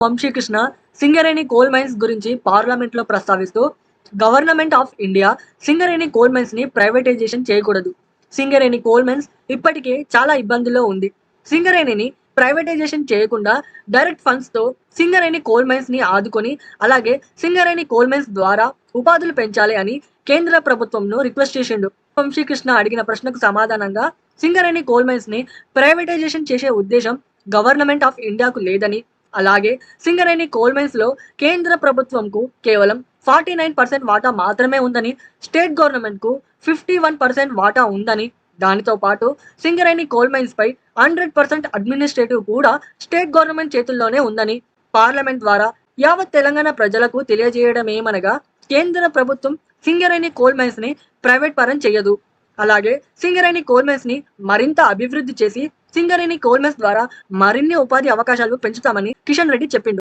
Vamsikrishna Singareni coal mines గురించి పార్లమెంట్లో ప్రస్తావిస్తూ government of India Singareni coal mines ని ప్రైవేటైజేషన్ చేయకూడదు. సింగరేణి కోల్ మైన్స్ ఇప్పటికే చాలా ఇబ్బందుల్లో ఉంది. సింగరేణిని ప్రైవేటైజేషన్ చేయకుండా డైరెక్ట్ ఫండ్స్ తో సింగరేణి కోల్ మైన్స్ ని ఆదుకొని అలాగే సింగరేణి కోల్ మైన్స్ ద్వారా ఉపాధులు పెంచాలి అని కేంద్ర ప్రభుత్వంను రిక్వెస్ట్ చేసిండు. వంశీకృష్ణ అడిగిన ప్రశ్నకు సమాధానంగా సింగరేణి కోల్ మైన్స్ ని ప్రైవేటైజేషన్ చేసే ఉద్దేశం గవర్నమెంట్ ఆఫ్ ఇండియాకు లేదని, అలాగే సింగరేణి కోల్ మైన్స్ లో కేంద్ర ప్రభుత్వంకు కేవలం 49% వాటా మాత్రమే ఉందని, స్టేట్ గవర్నమెంట్ కు 51% వాటా ఉందని, దానితో పాటు సింగరేణి కోల్ మైన్స్ పై 100% అడ్మినిస్ట్రేటివ్ కూడా స్టేట్ గవర్నమెంట్ చేతుల్లోనే ఉందని పార్లమెంట్ ద్వారా యావత్ తెలంగాణ ప్రజలకు తెలియజేయడమేమనగా కేంద్ర ప్రభుత్వం సింగరేణి కోల్ మైన్స్ ని ప్రైవేట్ పరం చేయదు. అలాగే సింగరేణి కోల్ మైన్స్ ని మరింత అభివృద్ధి చేసి సింగరేణి కోల్ మైన్స్ ద్వారా మరిన్ని ఉపాధి అవకాశాలు పెంచుతామని కిషన్ రెడ్డి చెప్పిండు.